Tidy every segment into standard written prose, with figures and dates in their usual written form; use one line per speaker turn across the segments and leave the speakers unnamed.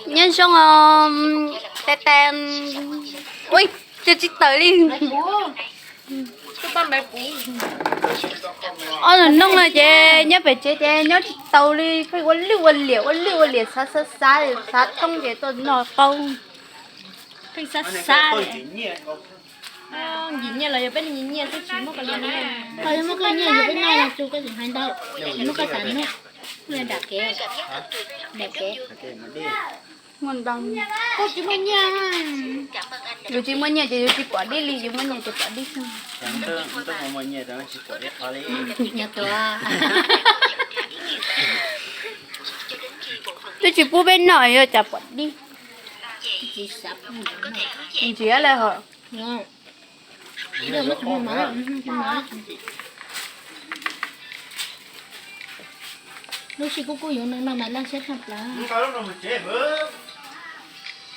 nhân xong tè tè ui chưa chị tới đi là nông là chị nhớ về chị nhớ chị tàu đi phải quấn liều sát sát không để tôi nó không phải sát sát nhìn như là bên nhìn như cái chuyện mất cái gì thôi mất cái gì bên này là chú cái gì hành đâu mất cái sản nữa nên đặt kẹo đẹp kẹo ngon đồng cô chỉ muốn nha dù chỉ muốn nha thì chỉ bỏ đi li dù muốn nha thì bỏ đi xong
tôi muốn nha đó chỉ bỏ đi khó đi
nhà tôi chỉ mua bên này rồi chả bỏ đi chỉ sắp chỉ là họ được mất mà lúc chị cô dùng nó mà đang xếp hạt lá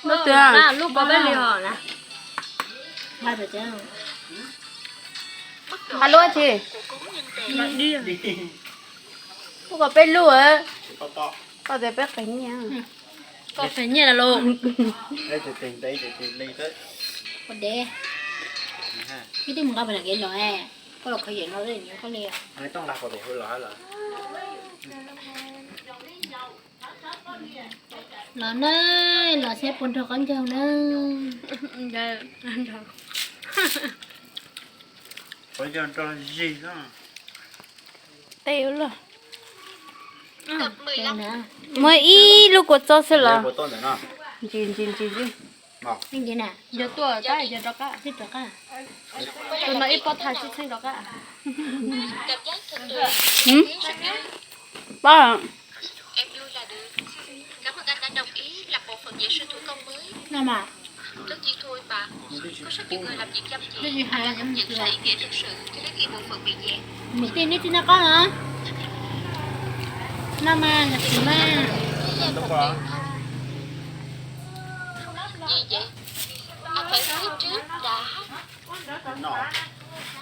lúc từ lúc có bên liều nè hai giờ chưa alo chị đi cô có bên lúa á có thể biết cái nha có phải như là luôn
đây từ tiền đi tới
còn đẻ cái tiếng mình có phải là cái loại có lộc cái gì nó lên có liều
ไม่ต้องรักกว่าตัวร้อยเหรอ
là nơi là xếp con thằng con chồng nữa dạ
bây giờ cho gì đó
tiêu rồi mới ý lúc của cho sẽ là chín anh gì nè giờ tôi cái giờ đó cả thích đó cả tôi nói ít bao thay thích thanh đó cả ba
em vui là được. Cảm ơn anh đã đồng ý lập một phần vệ sinh thủ công mới.
nào mà
Tất nhiên thôi bà. Có rất nhiều người làm việc chăm chỉ.
cái gì hay
Cảm nhận ra ý nghĩa thực sự cho đến khi bộ phận bị dẹt.
mình tin đi nó có hả nào mà là gì mà
Gì vậy? Anh phải hứa trước đã.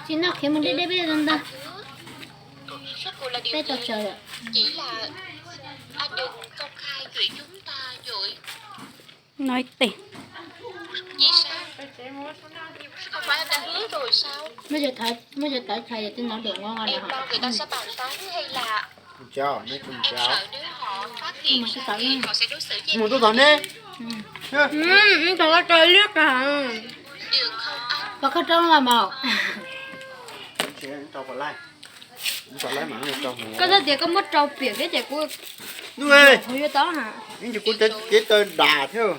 chị nào khi mình đi đây bây giờ ta
Rất cô là điều
đây tập
gì?
trời ạ
Chỉ là anh đừng công khai chuyện chúng ta rồi.
nói tiền
Vì sao? Không phải anh đã hứa rồi sao?
bây giờ tới thầy tin nói được ngon rồi
Em
hả
lo người ta sẽ bàn tán hay là
chào mấy con
em
chào
sợ nếu họ phát hiện ra thì họ sẽ đối xử với
một
em
tôi đi
trời ơi trời liếc à
được không anh?
và có trong là màu
chị cho vào lại cho lại mà người cho
có thể thì có mất trâu biển cái trẻ của
đúng rồi
hồi giờ đó hả
những chị cũng chế tên đà theo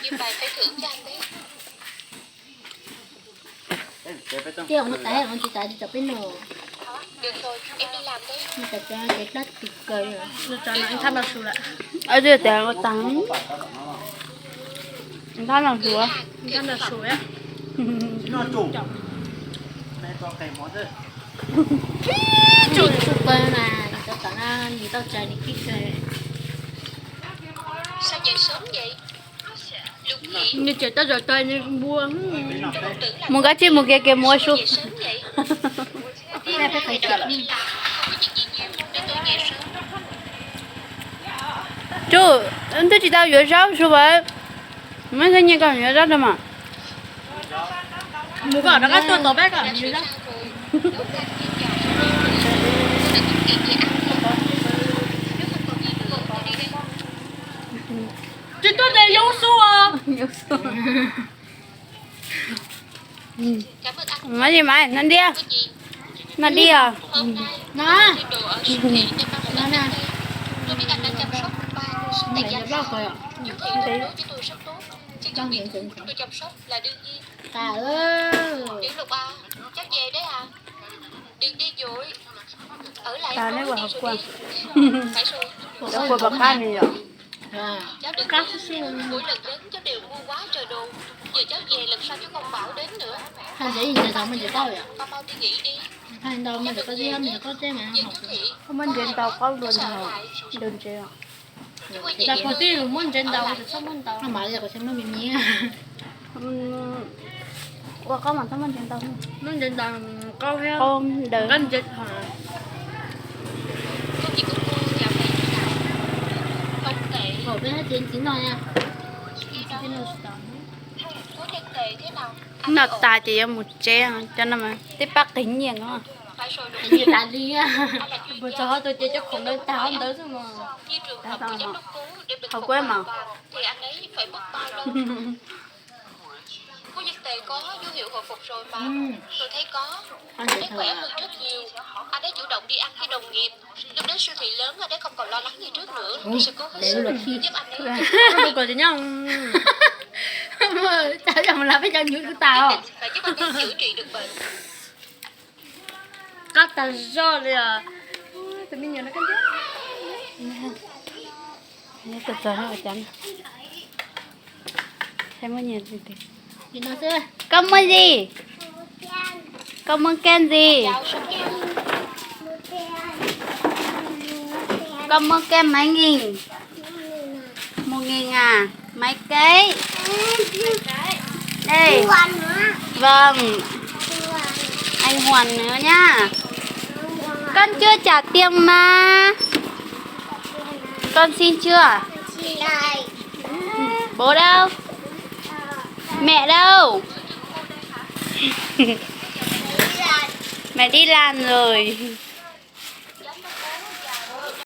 Nhưng mà phải thưởng cho anh đấy.
cái ông nó chỉ tại đi tập bên nổ
Được rồi, em đi làm đây.
mà tập ra cái đất cực cười rồi nó cho nó anh tham làm sủi lại ở đây tiền có tắm anh tham làm sủi anh tham làm sủi á
nó chủ mẹ cho cây món đấy
chủ super mà tao tao ăn gì tao chạy đi kích rồi
Sao về sớm vậy? Lục Hiển,
như trời tao rồi tôi như buông
tôi không tưởng là
một cái chi một cái mua số
về sớm vậy.
Mẹ phải khởi chợ
Đi làm, không có chuyện gì nhiều để tôi về sớm.
chú anh tôi chỉ tao vừa rau số vậy mấy cái như còn vừa rau đâu mà mua cả nó cái tôi tổ bé cả
Đã
như
sửa
đó
ra rồi, nấu canh chiên giò. Tôi đã có chuyện gì ăn không? Nếu không còn gì nữa, tôi đi đây.
chị tôi đây giống số à
Cảm ơn anh.
nói gì mà nó đi à
Có gì?
nó đi à
Hôm nay,
nó
đi đồ ở siêu thị nên ba một anh đây. Tôi biết anh đã chăm sóc ba cô sống tại gia đình. Chú Thị đối với tôi rất tốt. Chứ cho việc tôi chăm sóc là đương nhiên.
ta ơi
Điển Lục à, chắc về đấy à? Đừng đi vội. Ở lại
Ta nói
nói
vào
đi
học
rồi
qua.
đi. Phải rồi.
đó của bậc hai này rồi
Cháu đừng có. Mỗi lần đến cháu đều mua quá trời đồ. Giờ cháu về lần sau cháu không bảo đến nữa.
thằng dễ gì giờ tao mới dễ tao vậy
Con mau đi nghỉ đi.
thằng đâu mà được có gì không được có thế mà
Về
học
chú Thị.
không muốn trên tàu có luôn rồi đừng chơi ta có tiền muốn trên tàu thì sao muốn tàu mà giờ có xem nó bị nhé qua có mà sao muốn trên tàu muốn trên tàu có heo không đừng canh dịch hả
Cô chị của cô dạo này thế nào? Anh kệ
Khẩu bên hết chín rồi nha.
gì đó. Có nhân kệ thế nào?
Nó ta chỉ có một trang cho nên mà tiếp bác tính nhiều đó.
Phải rồi đúng
Như ta đi á.
anh là chuyên
Bữa
gia.
sau tôi chơi cho khổng đơn táo không tới mà.
Như trường hợp của giám đốc Tú để bình
Không
phục
quên mà.
hoàn toàn, thì anh ấy phải mất bao lâu? Cô Nhật Tề có dấu hiệu hồi phục rồi mà. Tôi thấy có.
Anh
Anh
sẽ
ấy
thở
khỏe
à?
hơn rất nhiều. Anh ấy chủ động đi ăn với đồng nghiệp. Lúc đến siêu thị lớn anh ấy không còn lo lắng như trước nữa. Tôi sẽ cố hết
Để
sức
luật khi.
giúp anh ấy.
Không có gì nhau.
Sao chồng làm với chân như của tao?
Và giúp anh ấy chữa trị được bệnh.
Các ta do là tự mình nhớ nó cân chứ. Nhớ tự giờ nó chắn. Xem có nhìn gì thì.
Thì nó sẽ
Cảm ơn gì? Cảm ơn Ken gì?
Chào sốt kẹo.
Cảm ơn Ken mấy nghìn? 1.000 à? Mấy cái? Đây. Vâng. Anh Hoàn nữa nhá. Con chưa trả tiền mà. Con xin chưa? Bố đâu? Mẹ đâu? Mẹ đi làm rồi.